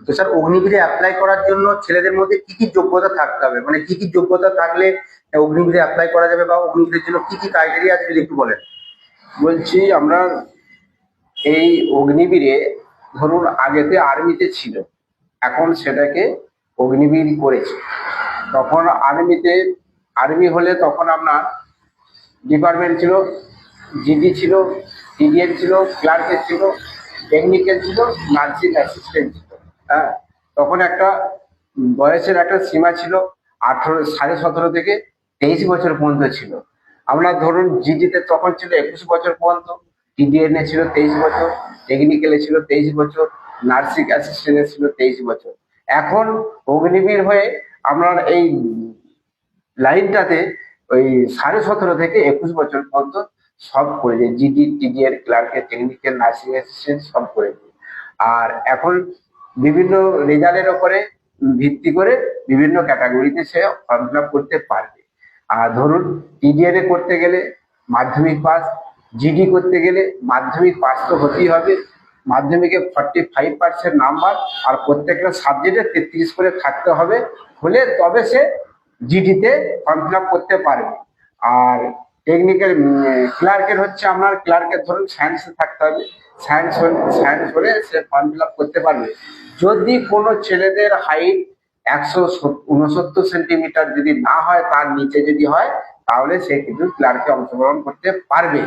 তো sir অগ্নিবীরে apply করার জন্য ছেলেদের মধ্যে কি কি যোগ্যতা থাকতে হবে, মানে কি কি যোগ্যতা থাকলে অগ্নিবীরে অ্যাপ্লাই করা যাবে, বা অগ্নিবীরের জন্য কি কি ক্রাইটেরিয়া আছে যদি একটু বলেন। বলছি আমরা এই অগ্নিবীরে ধরুন আগেতে আর্মিতে ছিল, এখন সেটাকে অগ্নিবীর করেছে। তখন আর্মি হলে তখন আপনার ডিপার্টমেন্ট ছিল, জিডি ছিল, টিডিএর ছিল, ক্লার্কের ছিল, টেকনিক্যাল ছিল, নার্সিং অ্যাসিস্ট্যান্ট ছিল। হ্যাঁ, তখন একটা বয়সের একটা সীমা ছিল, 17.5 থেকে 23 বছর পর্যন্ত ছিল। আমরা ধরুন জিডিতে তখন ছিল 21 বছর পর্যন্ত, টিডিএন এ ছিল 23 বছর, টেকনিক্যালে ছিল 23 বছর, নার্সিং অ্যাসিস্ট্যান্টে ছিল 23 বছর। এখন অগ্নিবীর হয়ে আমরা এই লাইনটাতে ওই 17.5 থেকে 21 বছর পর্যন্ত সব করে দিই, জিডি টিডিএর ক্লার্কের টেকনিক্যাল নার্সিং অ্যাসিস্ট্যান্ট সব করে দিই। আর এখন বিভিন্ন রেজাল্টের ওপরে ভিত্তি করে বিভিন্ন ক্যাটাগরিতে সে ফর্ম ফিল আপ করতে পারবে। আর ধরুন টিডিএর এ করতে গেলে মাধ্যমিক পাস, জিডি করতে গেলে মাধ্যমিক পাস তো হতেই হবে, মাধ্যমিকে 45% নাম্বার আর প্রত্যেকটা সাবজেক্টে 33 করে থাকতে হবে, হলে তবে সে জিডিতে ফর্ম ফিল আপ করতে পারবে। আর টেকনিক্যাল ক্লার্কের হচ্ছে আপনার ক্লার্কের ধরুন সায়েন্সে থাকতে হবে, সায়েন্স হলে সে ফর্ম ফিল আপ করতে পারবে। যদি কোনো ছেলেদের হাইট 169 সেন্টিমিটার যদি না হয়, তার নিচে যদি হয়, তাহলে সে কিন্তু ক্লার্কে অংশগ্রহণ করতে পারবে।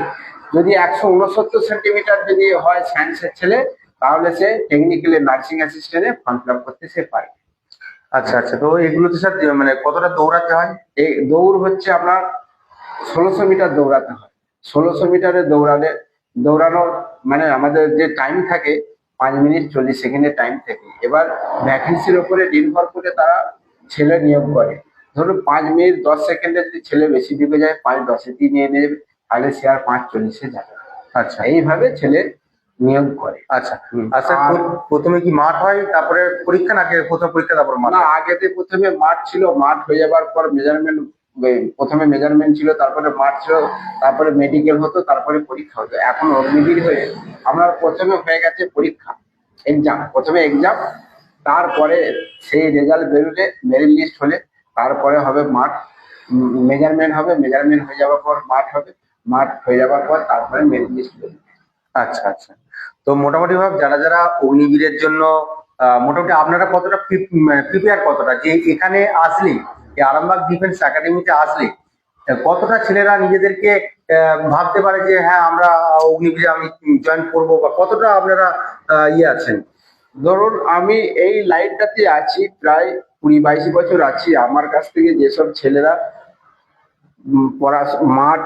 যদি 169 সেন্টিমিটার যদি হয় সায়েন্সের ছেলে, তাহলে সে টেকনিক্যালি নার্সিং অ্যাসিস্ট্যান্টে ফর্ম ফিল আপ করতে সে পারবে। আচ্ছা আচ্ছা, তো এগুলোতে স্যার মানে কতটা দৌড়াতে হয়? এই দৌড় হচ্ছে আপনার 1600 মিটার দৌড়াতে হয়। 1600 মিটারে দৌড়ানোর মানে আমাদের যে টাইম থাকে 5 মিনিট 40 সেকেন্ডের টাইম থাকে। এবার ভ্যাকেন্সির উপরে নির্ভর করে তারা ছেলে নিয়োগ করে। ধরুন 5 মিনিট 10 সেকেন্ডে যদি ছেলে বেশি ঢুকে যায়, 5-10 নিয়ে নেবে, তাহলে সে আর 5:40 যাবে। আচ্ছা, এইভাবে ছেলে নিয়োগ করে। আচ্ছা আচ্ছা, প্রথমে কি মাঠ হয় তারপরে পরীক্ষা, নাকি প্রথম পরীক্ষা তারপর মাঠ? না, আগেতে প্রথমে মাঠ ছিল, মাঠ হয়ে যাবার পর মেজারমেন্ট, প্রথমে মেজারমেন্ট ছিল, তারপরে মাঠ ছিল, তারপরে মেডিকেল হতো, তারপরে পরীক্ষা হতো। এখন অগ্নিবীর হয়ে আমরা প্রথমে হয়ে গেছে পরীক্ষা, এক্সাম, প্রথমে এক্সাম, তারপরে সেই রেজাল্ট বেরোলে, মেরিট লিস্ট হলে তারপরে হবে মাঠ, মেজারমেন্ট হবে, মেজারমেন্ট হয়ে যাওয়ার পর মাঠ হবে, মাঠ হয়ে যাওয়ার পর তারপরে মেরিট লিস্ট বেরোবে। আচ্ছা আচ্ছা, তো মোটামুটি ভাবে যারা যারা অগ্নিবীরের জন্য মোটামুটি আপনারা কতটা প্রিপেয়ার, কতটা যে এখানে আসলে এই আরামবাগ ডিফেন্স একাডেমিতে আসলে কতটা ছেলেরা নিজেদেরকে ভাবতে পারে যে হ্যাঁ আমরা অগ্নিবীরে আমি জয়েন করবো, বা কতটা আপনারা ইয়ে আছেন? ধরুন আমি এই লাইনটাতে আছি প্রায় 20-22 বছর আছি। আমার কাছ থেকে যেসব ছেলেরা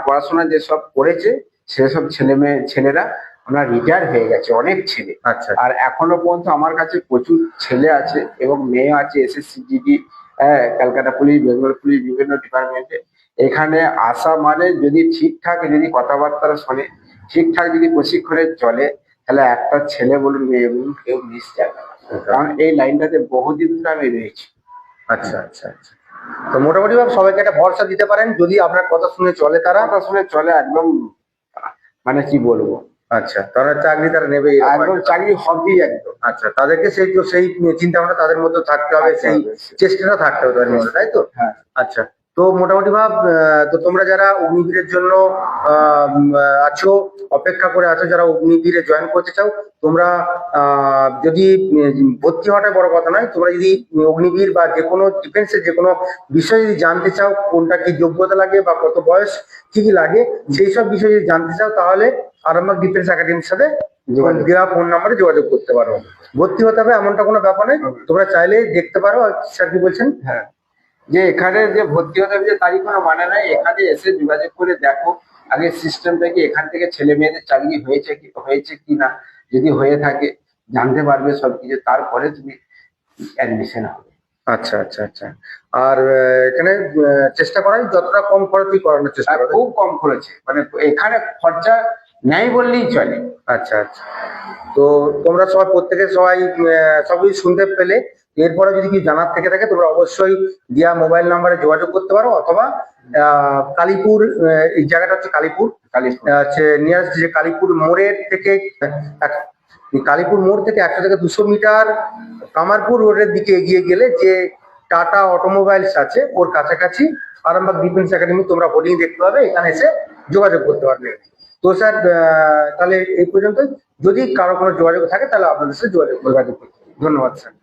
পড়াশোনা যেসব করেছে, সেসব ছেলেরা আমরা রিটায়ার হয়ে গেছে, অনেক ছেলে। আচ্ছা, আর এখনো পর্যন্ত আমার কাছে প্রচুর ছেলে আছে এবং মেয়ে আছে, SSC GD, Calcutta police, Bengal police, বিভিন্ন ডিপার্টমেন্টে। এখানে আসা মানে যদি ঠিকঠাক যদি কথাবার্তা শোনে, ঠিকঠাক যদি প্রশিক্ষণে চলে, তাহলে একটা ছেলে বলুন মেয়ে বলুন কেউ মিস যাবে না। কারণ এই লাইনটাতে বহুদিন ধরে আমি রয়েছি। আচ্ছা আচ্ছা আচ্ছা, তো মোটামুটি ভাবে সবাইকে একটা ভরসা দিতে পারেন যদি আপনার কথা শুনে চলে, তারা কথা শুনে চলে, একদম মানে কি বলবো, আচ্ছা তারা চাকরি তারা নেবে, একদম চাকরি হবেই একদম। আচ্ছা, তাদেরকে সেই চিন্তা ভাবনা তাদের মধ্যে থাকতে হবে, সেই চেষ্টাটা থাকতে হবে তাদের মধ্যে, তাই তো? হ্যাঁ। আচ্ছা, তো মোটামুটি ভাব তো তোমরা যারা অগ্নিবীরের জন্য আছো, অপেক্ষা করে আছো, যারা অগ্নিবীরে জয়েন করতে চাও, তোমরা যদি ভর্তি হওয়াটা বড় কথা নয়, তোমরা যদি অগ্নিবীর বা যে কোনো ডিফেন্সের যে কোনো বিষয় যদি জানতে চাও, কোনটা কি যোগ্যতা লাগে বা কত বয়স কি কি লাগে, সেই সব বিষয় যদি জানতে চাও, তাহলে আরামবাগ ডিফেন্স একাডেমির সাথে দেওয়া ফোন নাম্বারে যোগাযোগ করতে পারো। ভর্তি হতে হবে এমনটা কোনো ব্যাপার নেই, তোমরা চাইলে দেখতে পারো। স্যার কি বলছেন? হ্যাঁ, যে এখানে যে ভর্তি হতে হবে যে তারই কোনো মানে নাই, এখানে এসে যোগাযোগ করে দেখো আগে সিস্টেমটা কি, এখান থেকে ছেলে মেয়েদের চাকরি হয়েছে কি না, যদি হয়ে থাকে জানতে পারবে সবকিছু, তারপরে তুমি অ্যাডমিশন হবে। আচ্ছা আচ্ছা আচ্ছা, আর এখানে চেষ্টা করাই যতটা কম খরচই করানোর চেষ্টা করো। খুব কম খরচে, মানে এখানে খরচা নেই বললেই চলে। আচ্ছা আচ্ছা, তো তোমরা সবাই প্রত্যেকে সবই শুনতে পেলে, এরপরে যদি কি জানার থেকে থাকে তোমরা অবশ্যই দিয়া মোবাইল নাম্বারে যোগাযোগ করতে পারো, অথবা কালীপুর, এই জায়গাটা হচ্ছে কালীপুর, হচ্ছে নিয়ারেস্ট যে কালীপুর মোড়ের থেকে এই কালীপুর মোড় থেকে 100 থেকে 200 মিটার কামারপুর রোডের দিকে এগিয়ে গেলে যে টাটা অটোমোবাইলস আছে ওর কাছাকাছি আরামবাগ ডিফেন্স একাডেমি তোমরা হোর্ডিং দেখতে পাবে, এখানে এসে যোগাযোগ করতে পারবে। তো স্যার তাহলে এই পর্যন্ত, যদি কারো কোনো যোগাযোগ থাকে তাহলে আপনাদের সাথে যোগাযোগ করতে। ধন্যবাদ স্যার।